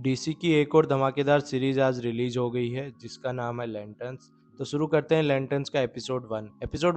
DC की एक और धमाकेदार सीरीज आज रिलीज हो गई है जिसका नाम है लैंटर्न्स। तो शुरू करते हैं लैंटर्न्स का एपिसोड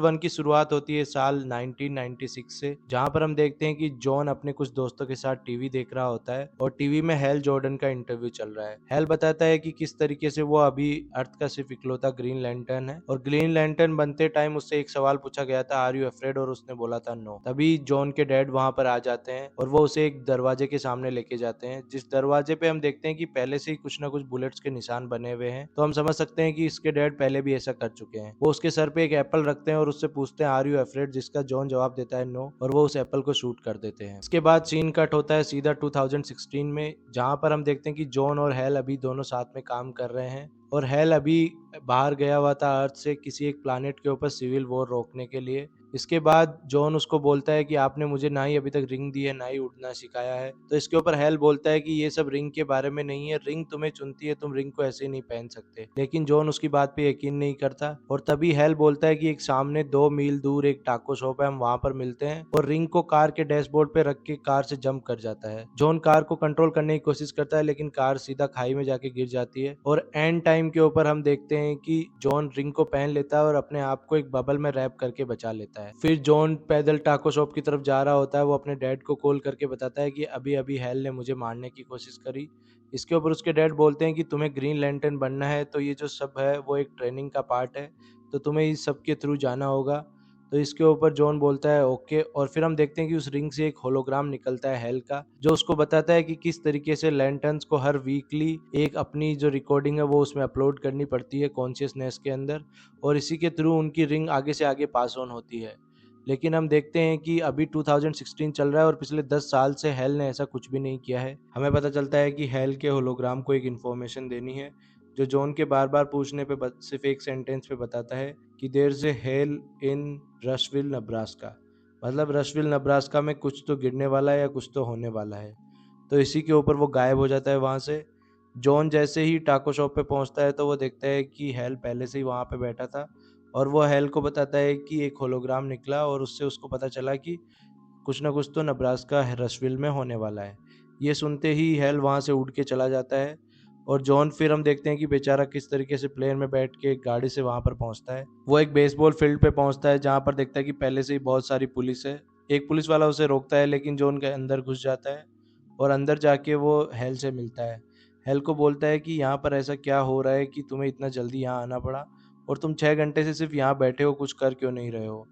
1 की शुरुआत होती है साल 1996 से, जहां पर हम देखते हैं कि जॉन अपने कुछ दोस्तों के साथ टीवी देख रहा होता है और टीवी में हैल जॉर्डन का इंटरव्यू चल रहा है। हैल बताता है कि किस तरीके से वो अभी अर्थ का सिर्फ इकलौता ग्रीन लैंटर्न है और ग्रीन लैंटर्न बनते टाइम उससे एक सवाल पूछा गया था, आर यू अफ्रेड, और उसने बोला था नो। तभी जॉन के डैड वहां पर आ जाते हैं और वो उसे एक दरवाजे के सामने लेके जाते हैं, जिस दरवाजे पे हम देखते हैं कि पहले से ही कुछ ना कुछ बुलेट्स के निशान बने हुए हैं। तो हम समझ सकते हैं कि इसके डैड पहले भी ऐसा कर चुके हैं। वो उसके सर पे एक एप्पल रखते हैं और उससे पूछते हैं, आर यू अफ्रेड, जिसका जॉन जवाब देता है नो, और वो उस एप्पल को शूट कर देते हैं। इसके बाद सीन कट होता है सीधा 2016 में, जहां पर हम देखते हैं कि जॉन और हैल अभी दोनों साथ में काम कर रहे हैं और हैल अभी बाहर गया हुआ था अर्थ से किसी एक प्लानेट के ऊपर सिविल वॉर रोकने के लिए। इसके बाद जॉन उसको बोलता है कि आपने मुझे ना ही अभी तक रिंग दी है, ना ही उड़ना सिखाया है। तो इसके ऊपर हैल बोलता है कि ये सब रिंग के बारे में नहीं है, रिंग तुम्हें चुनती है, तुम रिंग को ऐसे ही नहीं पहन सकते। लेकिन जॉन उसकी बात पे यकीन नहीं करता और तभी हैल बोलता है कि एक सामने 2 मील दूर एक टाको शॉप है, हम वहां पर मिलते हैं, और रिंग को कार के डैशबोर्ड पे रख के कार से जंप कर जाता है। जॉन कार को कंट्रोल करने की कोशिश करता है लेकिन कार सीधा खाई में जाके गिर जाती है और एंड टाइम के ऊपर हम देखते हैं कि जॉन रिंग को पहन लेता है और अपने आप को एक बबल में रैप करके बचा लेता है। फिर जॉन पैदल टाको शॉप की तरफ जा रहा होता है। वो अपने डैड को कॉल करके बताता है कि अभी अभी हैल ने मुझे मारने की कोशिश करी। इसके ऊपर उसके डैड बोलते हैं कि तुम्हें ग्रीन लैंटर्न बनना है तो ये जो सब है वो एक ट्रेनिंग का पार्ट है, तो तुम्हें इस सब के थ्रू जाना होगा। तो इसके ऊपर जॉन बोलता है ओके, और फिर हम देखते हैं कि उस रिंग से एक होलोग्राम निकलता है हेल का, जो उसको बताता है कि किस तरीके से लैंटर्न्स को हर वीकली एक अपनी जो रिकॉर्डिंग है वो उसमें अपलोड करनी पड़ती है कॉन्शियसनेस के अंदर, और इसी के थ्रू उनकी रिंग आगे से आगे पास ऑन होती है। लेकिन हम देखते हैं कि अभी 2016 चल रहा है और पिछले 10 साल से हेल ने ऐसा कुछ भी नहीं किया है। हमें पता चलता है कि हेल के होलोग्राम को एक इन्फॉर्मेशन देनी है, जो जॉन के बार बार पूछने पे सिर्फ एक सेंटेंस पे बताता है कि there is a hell in Rushville Nebraska. मतलब रशविल नब्रास्का में कुछ तो गिरने वाला है या कुछ तो होने वाला है। तो इसी के ऊपर वो गायब हो जाता है वहां से। जॉन जैसे ही टाको शॉप पे पहुंचता है तो वो देखता है कि हेल पहले से ही वहां पे बैठा था और वो हेल को बताता है कि एक होलोग्राम निकला और उससे उसको पता चला कि कुछ ना कुछ तो नब्रास्का रशविल में होने वाला है। ये सुनते ही हेल वहां से उड़ के चला जाता है और जॉन फिर हम देखते हैं कि बेचारा किस तरीके से प्लेन में बैठ के गाड़ी से वहां पर पहुंचता है। वो एक बेसबॉल फील्ड पे पहुंचता है जहां पर देखता है कि पहले से ही बहुत सारी पुलिस है। एक पुलिस वाला उसे रोकता है लेकिन जॉन के अंदर घुस जाता है और अंदर जाके वो हेल से मिलता है। हेल को बोलता है कि यहाँ पर ऐसा क्या हो रहा है कि तुम्हें इतना जल्दी यहाँ आना पड़ा और तुम 6 घंटे से सिर्फ यहाँ बैठे हो, कुछ कर क्यों नहीं रहे हो।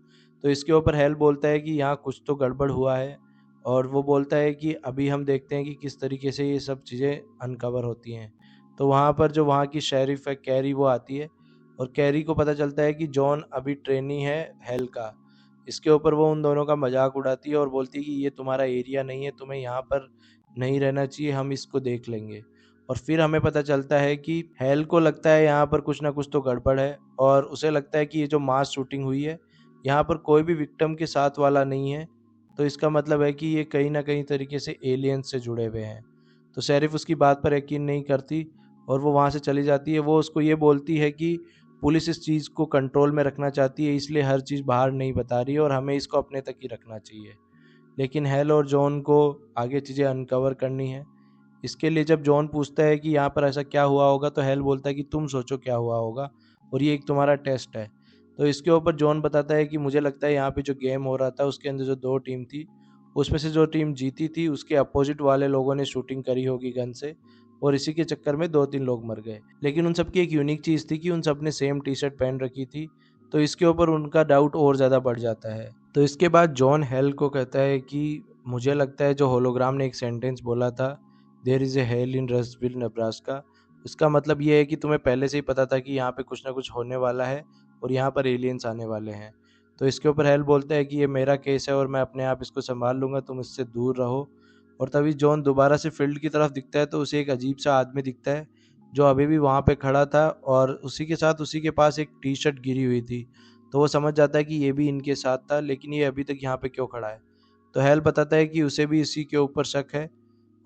तो इसके ऊपर हेल बोलता है कि यहाँ कुछ तो गड़बड़ हुआ है, और वो बोलता है कि अभी हम देखते हैं कि किस तरीके से ये सब चीज़ें अनकवर होती हैं। तो वहाँ पर जो वहाँ की शेरिफ है कैरी, वो आती है और कैरी को पता चलता है कि जॉन अभी ट्रेनी है हेल का। इसके ऊपर वो उन दोनों का मजाक उड़ाती है और बोलती है कि ये तुम्हारा एरिया नहीं है, तुम्हें यहाँ पर नहीं रहना चाहिए, हम इसको देख लेंगे। और फिर हमें पता चलता है कि हेल को लगता है यहाँ पर कुछ ना कुछ तो गड़बड़ है और उसे लगता है कि ये जो मास शूटिंग हुई है यहाँ पर कोई भी विक्टिम के साथ वाला नहीं है, तो इसका मतलब है कि ये कहीं ना कहीं तरीके से एलियंस से जुड़े हुए हैं। तो शेरिफ उसकी बात पर यकीन नहीं करती और वो वहाँ से चली जाती है। वो उसको ये बोलती है कि पुलिस इस चीज़ को कंट्रोल में रखना चाहती है, इसलिए हर चीज़ बाहर नहीं बता रही है और हमें इसको अपने तक ही रखना चाहिए। लेकिन हेल और जॉन को आगे चीज़ें अनकवर करनी है। इसके लिए जब जॉन पूछता है कि यहाँ पर ऐसा क्या हुआ होगा तो हेल बोलता है कि तुम सोचो क्या हुआ होगा और ये एक तुम्हारा टेस्ट है। तो इसके ऊपर जॉन बताता है कि मुझे लगता है यहाँ पे जो गेम हो रहा था उसके अंदर जो 2 टीम थी, उसमें से जो टीम जीती थी उसके अपोजिट वाले लोगों ने शूटिंग करी होगी गन से, और इसी के चक्कर में 2-3 लोग मर गए। लेकिन उन सबकी एक यूनिक चीज़ थी कि उन सब ने सेम टी शर्ट पहन रखी थी, तो इसके ऊपर उनका डाउट और ज़्यादा बढ़ जाता है। तो इसके बाद जॉन हेल को कहता है कि मुझे लगता है जो होलोग्राम ने एक सेंटेंस बोला था, there is a hell in Rushville Nebraska, उसका मतलब ये है कि तुम्हें पहले से ही पता था कि यहाँ पे कुछ ना कुछ होने वाला है और यहाँ पर एलियंस आने वाले हैं। तो इसके ऊपर हेल बोलता है कि ये मेरा केस है और मैं अपने आप इसको संभाल लूँगा, तुम इससे दूर रहो। और तभी जॉन दोबारा से फील्ड की तरफ दिखता है तो उसे एक अजीब सा आदमी दिखता है जो अभी भी वहाँ पे खड़ा था और उसी के साथ उसी के पास एक टी शर्ट गिरी हुई थी। तो वो समझ जाता है कि ये भी इनके साथ था, लेकिन ये अभी तक यहाँ पे क्यों खड़ा है। तो हेल बताता है कि उसे भी इसी के ऊपर शक है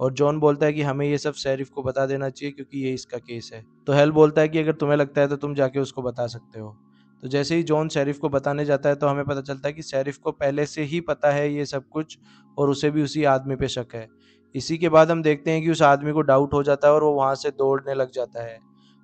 और जॉन बोलता है कि हमें ये सब शेरिफ को बता देना चाहिए क्योंकि ये इसका केस है। तो हेल बोलता है कि अगर तुम्हें लगता है तो तुम जाके उसको बता सकते हो। तो जैसे ही जॉन शेरिफ को बताने जाता है तो हमें पता चलता है कि शेरिफ को पहले से ही पता है ये सब कुछ और उसे भी उसी आदमी पे शक है। इसी के बाद हम देखते हैं कि उस आदमी को डाउट हो जाता है और वो वहाँ से दौड़ने लग जाता है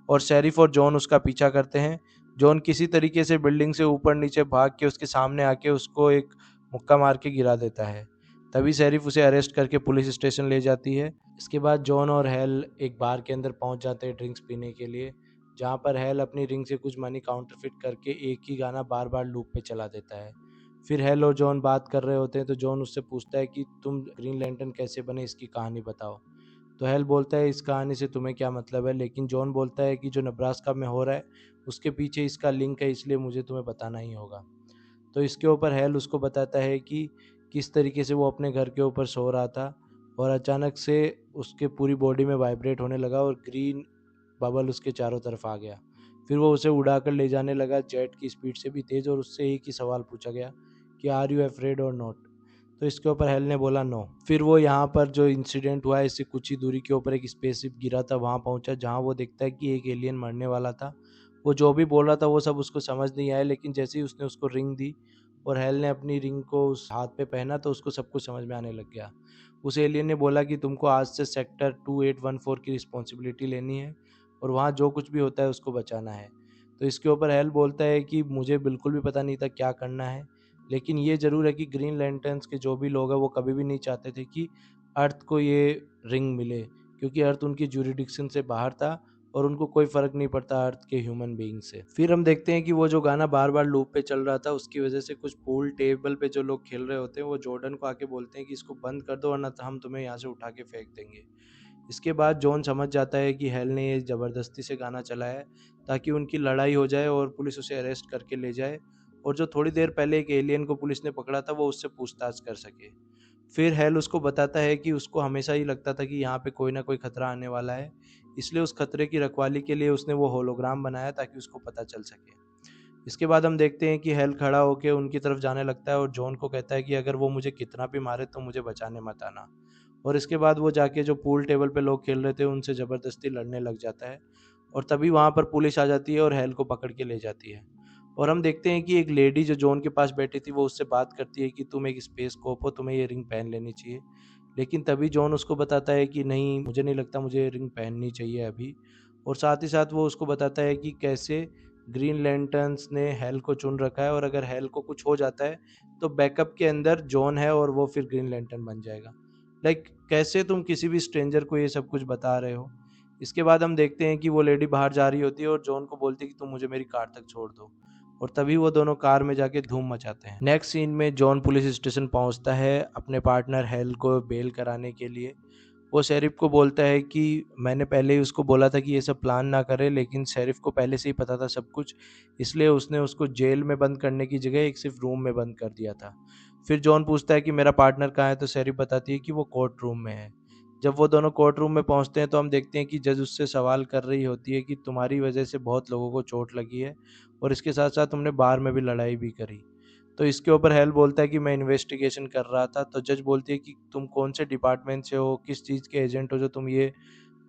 और शेरिफ और जॉन उसका पीछा करते हैं। जॉन किसी तरीके से बिल्डिंग से ऊपर नीचे भाग के उसके सामने आके उसको एक मुक्का मार के गिरा देता है। तभी शेरिफ उसे अरेस्ट करके पुलिस स्टेशन ले जाती है। इसके बाद जॉन और हेल एक बार के अंदर पहुंच जाते हैं ड्रिंक्स पीने के लिए, जहां पर हेल अपनी रिंग से कुछ मनी काउंटरफिट करके एक ही गाना बार बार लूप पे चला देता है। फिर हेल और जॉन बात कर रहे होते हैं तो जॉन उससे पूछता है कि तुम ग्रीन लैंटर्न कैसे बने, इसकी कहानी बताओ। तो हेल बोलता है इस कहानी से तुम्हें क्या मतलब है, लेकिन जॉन बोलता है कि जो नब्रास्का में हो रहा है उसके पीछे इसका लिंक है, इसलिए मुझे तुम्हें बताना ही होगा। तो इसके ऊपर हेल उसको बताता है कि किस तरीके से वो अपने घर के ऊपर सो रहा था और अचानक से उसके पूरी बॉडी में वाइब्रेट होने लगा और ग्रीन बबल उसके चारों तरफ आ गया। फिर वो उसे उड़ाकर ले जाने लगा जेट की स्पीड से भी तेज, और उससे एक ही सवाल पूछा गया कि आर यू अफ्रेड और नॉट। तो इसके ऊपर हेल ने बोला नो। फिर वो यहाँ पर जो इंसिडेंट हुआ है इससे कुछ ही दूरी के ऊपर एक स्पेसशिप गिरा था वहाँ पहुँचा, जहाँ वो देखता है कि एक एलियन मरने वाला था। वो जो भी बोल रहा था वो सब उसको समझ नहीं आया, लेकिन जैसे ही उसने उसको रिंग दी और हेल ने अपनी रिंग को उस हाथ पे पहना तो उसको सब कुछ समझ में आने लग गया। उस एलियन ने बोला कि तुमको आज से सेक्टर 2814 की रिस्पॉन्सिबिलिटी लेनी है और वहाँ जो कुछ भी होता है उसको बचाना है। तो इसके ऊपर हेल बोलता है कि मुझे बिल्कुल भी पता नहीं था क्या करना है, लेकिन ये ज़रूर है कि ग्रीन लैंटर्न्स के जो भी लोग हैं वो कभी भी नहीं चाहते थे कि अर्थ को ये रिंग मिले, क्योंकि अर्थ उनकी ज्यूरिडिक्शन से बाहर था और उनको कोई फ़र्क नहीं पड़ता अर्थ के ह्यूमन बीइंग से। फिर हम देखते हैं कि वो जो गाना बार बार लूप पे चल रहा था उसकी वजह से कुछ पूल टेबल पे जो लोग खेल रहे होते हैं वो जॉर्डन को आके बोलते हैं कि इसको बंद कर दो वरना हम तुम्हें यहाँ से उठा के फेंक देंगे। इसके बाद जॉन समझ जाता है कि हेल ने ये ज़बरदस्ती से गाना चलाया है ताकि उनकी लड़ाई हो जाए और पुलिस उसे अरेस्ट करके ले जाए, और जो थोड़ी देर पहले एक एलियन को पुलिस ने पकड़ा था वो उससे पूछताछ कर सके। फिर हेल उसको बताता है कि उसको हमेशा ही लगता था कि यहाँ पे कोई ना कोई खतरा आने वाला है, इसलिए उस खतरे की रखवाली के लिए उसने वो होलोग्राम बनाया ताकि उसको पता चल सके। इसके बाद हम देखते हैं कि हेल खड़ा होकर उनकी तरफ जाने लगता है और जॉन को कहता है कि अगर वो मुझे कितना भी मारे तो मुझे बचाने मत आना। और इसके बाद वो जाके जो पूल टेबल पे लोग खेल रहे थे उनसे ज़बरदस्ती लड़ने लग जाता है, और तभी वहाँ पर पुलिस आ जाती है और हेल को पकड़ के ले जाती है। और हम देखते हैं कि एक लेडी जो जॉन के पास बैठी थी वो उससे बात करती है कि तुम एक स्पेस कोप हो, तुम्हें ये रिंग पहन लेनी चाहिए। लेकिन तभी जॉन उसको बताता है कि नहीं, मुझे नहीं लगता मुझे ये रिंग पहननी चाहिए अभी। और साथ ही साथ वो उसको बताता है कि कैसे ग्रीन लैंटर्न्स ने हेल को चुन रखा है और अगर हेल को कुछ हो जाता है तो बैकअप के अंदर जॉन है और वो फिर ग्रीन लैंटर्न बन जाएगा। लाइक कैसे तुम किसी भी स्ट्रेंजर को ये सब कुछ बता रहे हो। इसके बाद हम देखते हैं कि वो लेडी बाहर जा रही होती है और जॉन को बोलती है कि तुम मुझे मेरी कार तक छोड़ दो, और तभी वो दोनों कार में जाके धूम मचाते हैं। नेक्स्ट सीन में जॉन पुलिस स्टेशन पहुंचता है अपने पार्टनर हेल को बेल कराने के लिए। वो शेरिफ को बोलता है कि मैंने पहले ही उसको बोला था कि ये सब प्लान ना करे, लेकिन शेरिफ को पहले से ही पता था सब कुछ, इसलिए उसने उसको जेल में बंद करने की जगह एक सिर्फ रूम में बंद कर दिया था। फिर जॉन पूछता है कि मेरा पार्टनर कहाँ है, तो शेरिफ बताती है कि वो कोर्ट रूम में है। जब वो दोनों कोर्ट रूम में पहुंचते हैं तो हम देखते हैं कि जज उससे सवाल कर रही होती है कि तुम्हारी वजह से बहुत लोगों को चोट लगी है और इसके साथ साथ तुमने बार में भी लड़ाई भी करी। तो इसके ऊपर हेल बोलता है कि मैं इन्वेस्टिगेशन कर रहा था। तो जज बोलती है कि तुम कौन से डिपार्टमेंट से हो, किस चीज़ के एजेंट हो जो तुम ये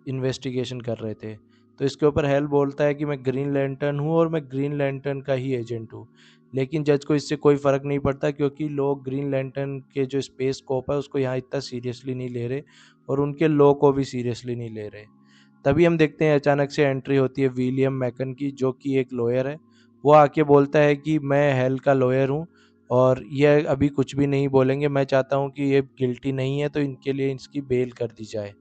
इन्वेस्टिगेशन कर रहे थे। तो इसके ऊपर हेल बोलता है कि मैं ग्रीन लैंटर्न हूँ और मैं ग्रीन लैंटर्न का ही एजेंट हूँ। लेकिन जज को इससे कोई फ़र्क नहीं पड़ता क्योंकि लोग ग्रीन लैंटर्न के जो स्पेस स्कोप है उसको यहाँ इतना सीरियसली नहीं ले रहे और उनके लॉ को भी सीरियसली नहीं ले रहे। तभी हम देखते हैं अचानक से एंट्री होती है विलियम मैकन की, जो कि एक लॉयर है। वो आके बोलता है कि मैं हेल का लॉयर हूँ और ये अभी कुछ भी नहीं बोलेंगे, मैं चाहता हूँ कि ये गिल्टी नहीं है तो इनके लिए इसकी बेल कर दी जाए।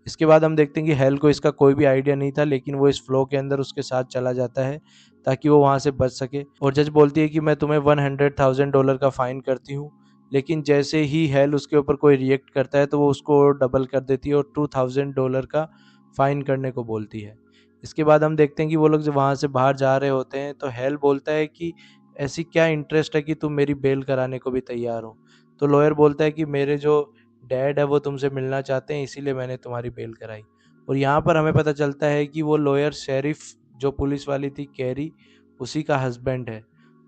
इसके बाद हम देखते हैं कि हेल को इसका कोई भी आइडिया नहीं था, लेकिन वो इस फ्लो के अंदर उसके साथ चला जाता है ताकि वो वहाँ से बच सके। और जज बोलती है कि मैं तुम्हें $100,000 का फ़ाइन करती हूँ, लेकिन जैसे ही हेल उसके ऊपर कोई रिएक्ट करता है तो वो उसको डबल कर देती है और $2,000 का फ़ाइन करने को बोलती है। इसके बाद हम देखते हैं कि वो लोग जब वहाँ से बाहर जा रहे होते हैं तो हेल बोलता है कि ऐसी क्या इंटरेस्ट है कि तुम मेरी बेल कराने को भी तैयार हो। तो लॉयर बोलता है कि मेरे जो डैड है वो तुमसे मिलना चाहते हैं, इसीलिए मैंने तुम्हारी बेल कराई। और यहाँ पर हमें पता चलता है कि वो लॉयर शेरिफ जो पुलिस वाली थी कैरी, उसी का हस्बैंड है।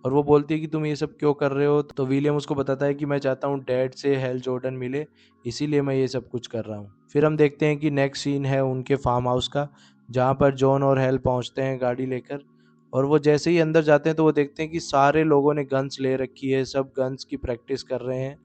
और वो बोलती है कि तुम ये सब क्यों कर रहे हो। तो विलियम उसको बताता है कि मैं चाहता हूँ डैड से हेल जॉर्डन मिले, इसीलिए मैं ये सब कुछ कर रहा हूँ। फिर हम देखते हैं कि नेक्स्ट सीन है उनके फार्म हाउस का, जहाँ पर जॉन और हेल पहुँचते हैं गाड़ी लेकर। और वो जैसे ही अंदर जाते हैं तो वो देखते हैं कि सारे लोगों ने गन्स ले रखी है, सब गन्स की प्रैक्टिस कर रहे हैं।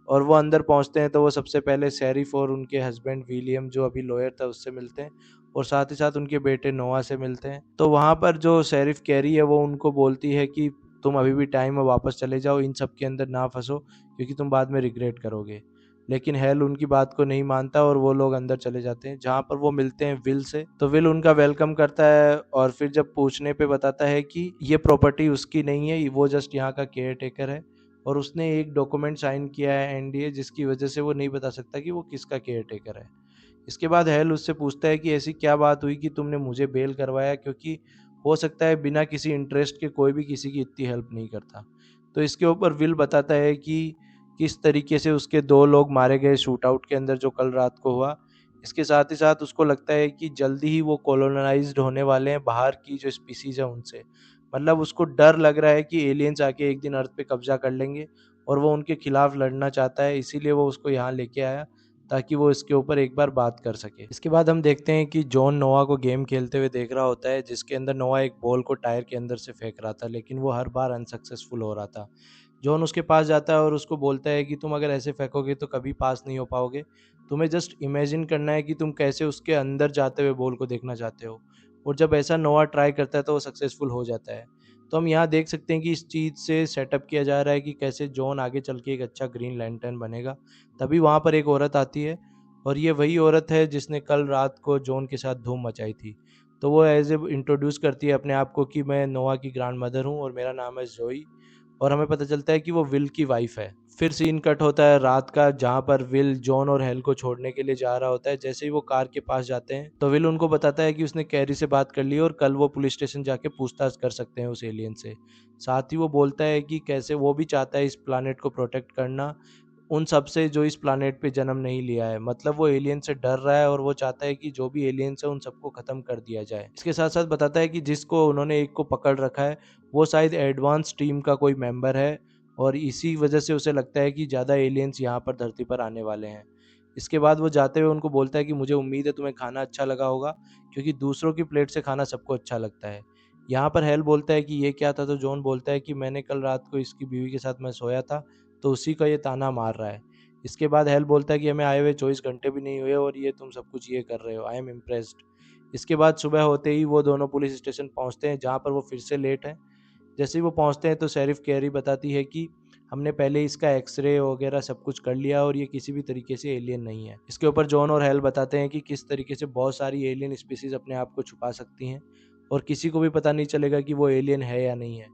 और वो अंदर पहुंचते हैं तो वो सबसे पहले शेरिफ और उनके हस्बैंड विलियम जो अभी लॉयर था उससे मिलते हैं, और साथ ही साथ उनके बेटे नोआ से मिलते हैं। तो वहाँ पर जो शेरिफ कैरी है वो उनको बोलती है कि तुम अभी भी टाइम में वापस चले जाओ, इन सब के अंदर ना फंसो क्योंकि तुम बाद में रिग्रेट करोगे। लेकिन हेल उनकी बात को नहीं मानता और वो लोग अंदर चले जाते हैं, जहाँ पर वो मिलते हैं विल से। तो विल उनका वेलकम करता है और फिर जब पूछने पे बताता है कि ये प्रॉपर्टी उसकी नहीं है, वो जस्ट यहाँ का केयर टेकर है और उसने एक डॉक्यूमेंट साइन किया है एनडीए, जिसकी वजह से वो नहीं बता सकता कि वो किसका केयर टेकर है। इसके बाद हेल उससे पूछता है कि ऐसी क्या बात हुई कि तुमने मुझे बेल करवाया, क्योंकि हो सकता है बिना किसी इंटरेस्ट के कोई भी किसी की इतनी हेल्प नहीं करता। तो इसके ऊपर विल बताता है कि किस तरीके से उसके 2 लोग मारे गए शूट आउट के अंदर जो कल रात को हुआ। इसके साथ ही साथ उसको लगता है कि जल्दी ही वो कॉलोनाइज्ड होने वाले हैं बाहर की जो स्पीसीज है उनसे। मतलब उसको डर लग रहा है कि एलियंस आके एक दिन अर्थ पे कब्जा कर लेंगे और वो उनके खिलाफ लड़ना चाहता है, इसीलिए वो उसको यहाँ लेके आया ताकि वो इसके ऊपर एक बार बात कर सके। इसके बाद हम देखते हैं कि जॉन नोआ को गेम खेलते हुए देख रहा होता है, जिसके अंदर नोआ एक बॉल को टायर के अंदर से फेंक रहा था, लेकिन वो हर बार अनसक्सेसफुल हो रहा था। जॉन उसके पास जाता है और उसको बोलता है कि तुम अगर ऐसे फेंकोगे तो कभी पास नहीं हो पाओगे। तुम्हें जस्ट इमेजिन करना है कि तुम कैसे उसके अंदर जाते हुए बॉल को देखना चाहते हो, और जब ऐसा नोआ ट्राई करता है तो वो सक्सेसफुल हो जाता है। तो हम यहाँ देख सकते हैं कि इस चीज़ से सेटअप किया जा रहा है कि कैसे जॉन आगे चल के एक अच्छा ग्रीन लैंटर्न बनेगा। तभी वहाँ पर एक औरत आती है और ये वही औरत है जिसने कल रात को जॉन के साथ धूम मचाई थी। तो वो एज ए इंट्रोड्यूस करती है अपने आप को कि मैं नोआ की ग्रैंड मदर हूँ और मेरा नाम है जोई, और हमें पता चलता है कि वो विल की वाइफ है। फिर सीन कट होता है रात का, जहाँ पर विल जॉन और हेल को छोड़ने के लिए जा रहा होता है। जैसे ही वो कार के पास जाते हैं तो विल उनको बताता है कि उसने कैरी से बात कर ली और कल वो पुलिस स्टेशन जाके पूछताछ कर सकते हैं उस एलियन से। साथ ही वो बोलता है कि कैसे वो भी चाहता है इस प्लानेट को प्रोटेक्ट करना उन सब से जो इस प्लानेट पे जन्म नहीं लिया है। मतलब वो एलियन से डर रहा है और वो चाहता है कि जो भी एलियंस है उन सबको खत्म कर दिया जाए। इसके साथ साथ बताता है कि जिसको उन्होंने एक को पकड़ रखा है वो शायद एडवांस टीम का कोई मेंबर है, और इसी वजह से उसे लगता है कि ज़्यादा एलियंस यहाँ पर धरती पर आने वाले हैं। इसके बाद वो जाते हुए उनको बोलता है कि मुझे उम्मीद है तुम्हें खाना अच्छा लगा होगा, क्योंकि दूसरों की प्लेट से खाना सबको अच्छा लगता है। यहाँ पर हेल बोलता है कि ये क्या था, तो जॉन बोलता है कि मैंने कल रात को इसकी बीवी के साथ मैं सोया था, तो उसी का ये ताना मार रहा है। इसके बाद हेल बोलता है कि हमें आए हुए 24 घंटे भी नहीं हुए और ये तुम सब कुछ ये कर रहे हो, आई एम इम्प्रेस्ड। इसके बाद सुबह होते ही वो दोनों पुलिस स्टेशन पहुंचते हैं, जहाँ पर वो फिर से लेट हैं। जैसे ही वो पहुंचते हैं तो शेरिफ कैरी बताती है कि हमने पहले इसका एक्सरे वगैरह सब कुछ कर लिया और ये किसी भी तरीके से एलियन नहीं है। इसके ऊपर जॉन और हेल बताते हैं कि किस तरीके से बहुत सारी एलियन स्पीसीज अपने आप को छुपा सकती हैं और किसी को भी पता नहीं चलेगा कि वो एलियन है या नहीं है।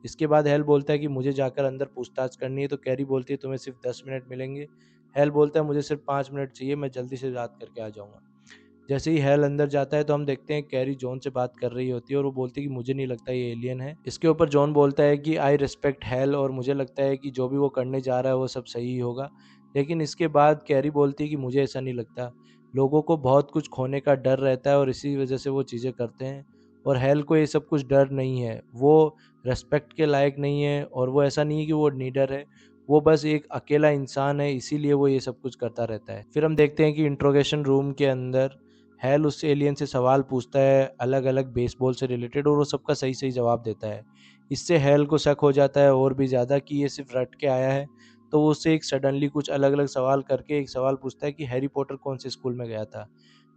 इसके बाद हेल बोलता है कि मुझे जाकर अंदर पूछताछ करनी है, तो कैरी बोलती है तुम्हें सिर्फ 10 मिनट मिलेंगे। हेल बोलता है मुझे सिर्फ 5 मिनट चाहिए, मैं जल्दी से बात करके आ जाऊंगा। जैसे ही हेल अंदर जाता है तो हम देखते हैं कैरी जॉन से बात कर रही होती है और वो बोलती है कि मुझे नहीं लगता ये एलियन है। इसके ऊपर जॉन बोलता है कि आई रिस्पेक्ट हेल और मुझे लगता है कि जो भी वो करने जा रहा है वो सब सही ही होगा। लेकिन इसके बाद कैरी बोलती है कि मुझे ऐसा नहीं लगता, लोगों को बहुत कुछ खोने का डर रहता है और इसी वजह से वो चीज़ें करते हैं, और हेल को ये सब कुछ डर नहीं है, वो रेस्पेक्ट के लायक नहीं है और वो ऐसा नहीं है कि वो नीडर है, वो बस एक अकेला इंसान है, इसीलिए वो ये सब कुछ करता रहता है। फिर हम देखते हैं कि इंट्रोगेशन रूम के अंदर हेल उस एलियन से सवाल पूछता है अलग अलग बेसबॉल से रिलेटेड, और वो सबका सही सही जवाब देता है। इससे हेल को शक हो जाता है और भी ज़्यादा कि ये सिर्फ रट के आया है। तो वो उससे एक सडनली कुछ अलग अलग सवाल करके एक सवाल पूछता है कि हैरी पॉटर कौन से स्कूल में गया था,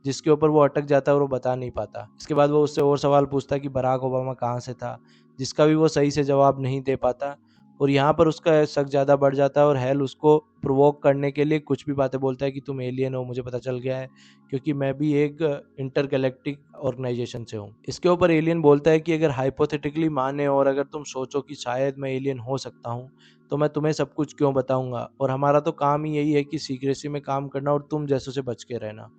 जिसके ऊपर वो अटक जाता है और वो बता नहीं पाता। इसके बाद वो उससे और सवाल पूछता है कि बराक ओबामा कहाँ से था, जिसका भी वो सही से जवाब नहीं दे पाता। और यहाँ पर उसका शक ज़्यादा बढ़ जाता है और हेल उसको प्रोवोक करने के लिए कुछ भी बातें बोलता है कि तुम एलियन हो, मुझे पता चल गया है, क्योंकि मैं भी एक इंटरगैलेक्टिक ऑर्गेनाइजेशन से हूँ। इसके ऊपर एलियन बोलता है कि अगर हाइपोथेटिकली माने और अगर तुम सोचो कि शायद मैं एलियन हो सकता हूँ, तो मैं तुम्हें सब कुछ क्यों बताऊंगा, और हमारा तो काम ही यही है कि सीक्रेसी में काम करना और तुम जैसों से बच के रहना।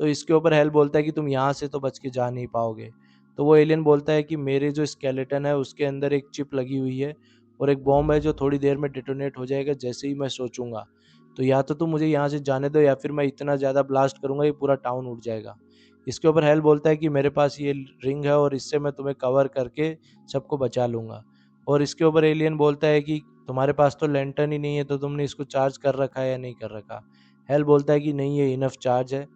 तो इसके ऊपर हेल बोलता है कि तुम यहाँ से तो बच के जा नहीं पाओगे। तो वो एलियन बोलता है कि मेरे जो स्केलेटन है उसके अंदर एक चिप लगी हुई है और एक बॉम्ब है जो थोड़ी देर में डिटोनेट हो जाएगा जैसे ही मैं सोचूंगा। तो या तो तुम मुझे यहाँ से जाने दो या फिर मैं इतना ज़्यादा ब्लास्ट करूंगा ये पूरा टाउन उड़ जाएगा। इसके ऊपर हेल बोलता है कि मेरे पास ये रिंग है और इससे मैं तुम्हें कवर करके सबको बचा लूंगा। और इसके ऊपर एलियन बोलता है कि तुम्हारे पास तो लैंटर्न ही नहीं है, तो तुमने इसको चार्ज कर रखा है या नहीं कर रखा। हेल बोलता है कि नहीं, ये इनफ चार्ज है।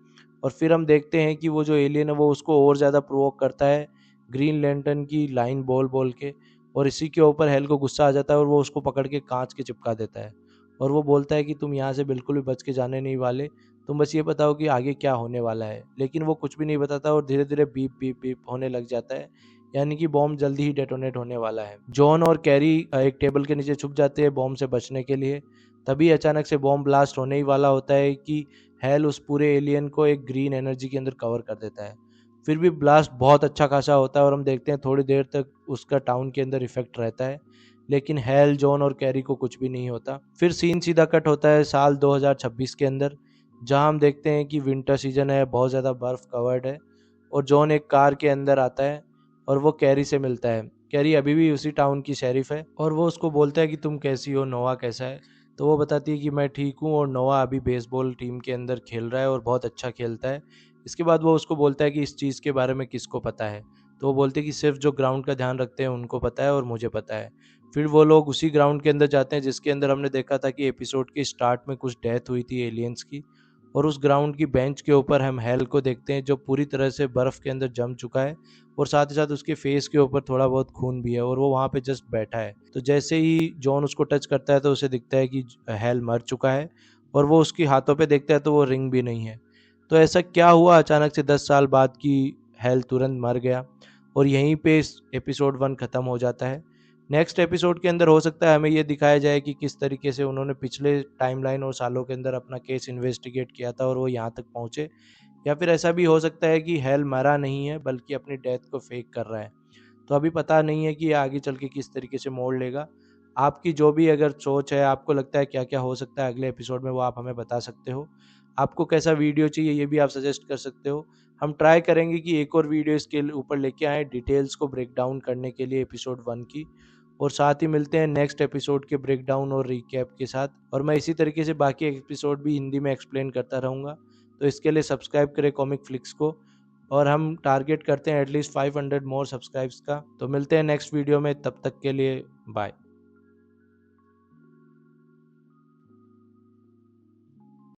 और फिर हम देखते हैं कि वो जो एलियन है वो उसको और ज़्यादा प्रोवोक करता है ग्रीन लैंटर्न की लाइन बोल बोल के, और इसी के ऊपर हेल को गुस्सा आ जाता है और वो उसको पकड़ के कांच के चिपका देता है। और वो बोलता है कि तुम यहाँ से बिल्कुल भी बच के जाने नहीं वाले, तुम बस ये बताओ कि आगे क्या होने वाला है। लेकिन वो कुछ भी नहीं बताता और धीरे धीरे बीप बीप बीप होने लग जाता है, यानी कि बॉम्ब जल्दी ही डेटोनेट होने वाला है। जॉन और कैरी एक टेबल के नीचे छुप जाते हैं बॉम्ब से बचने के लिए। तभी अचानक से बॉम्ब ब्लास्ट होने ही वाला होता है कि हेल उस पूरे एलियन को एक ग्रीन एनर्जी के अंदर कवर कर देता है। फिर भी ब्लास्ट बहुत अच्छा खासा होता है और हम देखते हैं थोड़ी देर तक उसका टाउन के अंदर इफेक्ट रहता है, लेकिन हेल, जॉन और कैरी को कुछ भी नहीं होता। फिर सीन सीधा कट होता है साल 2026 के अंदर, जहां हम देखते हैं कि विंटर सीजन है, बहुत ज़्यादा बर्फ कवर्ड है और जॉन एक कार के अंदर आता है और वो कैरी से मिलता है। कैरी अभी भी उसी टाउन की शेरिफ है और वो उसको बोलता है कि तुम कैसी हो, नोआ कैसा है। तो वो बताती है कि मैं ठीक हूँ और नोआ अभी बेसबॉल टीम के अंदर खेल रहा है और बहुत अच्छा खेलता है। इसके बाद वो उसको बोलता है कि इस चीज़ के बारे में किसको पता है। तो वो बोलते हैं कि सिर्फ जो ग्राउंड का ध्यान रखते हैं उनको पता है और मुझे पता है। फिर वो लोग उसी ग्राउंड के अंदर जाते हैं जिसके अंदर हमने देखा था कि एपिसोड के स्टार्ट में कुछ डेथ हुई थी एलियंस की। और उस ग्राउंड की बेंच के ऊपर हम हेल को देखते हैं जो पूरी तरह से बर्फ़ के अंदर जम चुका है और साथ ही साथ उसके फेस के ऊपर थोड़ा बहुत खून भी है और वो वहाँ पे जस्ट बैठा है। तो जैसे ही जॉन उसको टच करता है तो उसे दिखता है कि हेल मर चुका है और वो उसके हाथों पे देखता है तो वो रिंग भी नहीं है। तो ऐसा क्या हुआ अचानक से 10 साल बाद कि हेल तुरंत मर गया। और यहीं पे एपिसोड 1 ख़त्म हो जाता है। नेक्स्ट एपिसोड के अंदर हो सकता है हमें ये दिखाया जाए कि किस तरीके से उन्होंने पिछले टाइमलाइन और सालों के अंदर अपना केस इन्वेस्टिगेट किया था और वो यहाँ तक पहुँचे। या फिर ऐसा भी हो सकता है कि हेल मरा नहीं है बल्कि अपनी डेथ को फेक कर रहा है। तो अभी पता नहीं है कि ये आगे चल के किस तरीके से मोड़ लेगा। आपकी जो भी अगर सोच है, आपको लगता है क्या क्या हो सकता है अगले एपिसोड में, वो आप हमें बता सकते हो। आपको कैसा वीडियो चाहिए ये भी आप सजेस्ट कर सकते हो। हम ट्राई करेंगे कि एक और वीडियो इसके ऊपर लेके आए डिटेल्स को ब्रेक डाउन करने के लिए एपिसोड 1 की। और साथ ही मिलते हैं नेक्स्ट एपिसोड के ब्रेक डाउन और रिकैप के साथ। और मैं इसी तरीके से बाकी एपिसोड भी हिंदी में एक्सप्लेन करता रहूँगा। तो इसके लिए सब्सक्राइब करें कॉमिक फ्लिक्स को। और हम टारगेट करते हैं एटलीस्ट 500 मोर सब्सक्राइब्स का। तो मिलते हैं नेक्स्ट वीडियो में, तब तक के लिए बाय।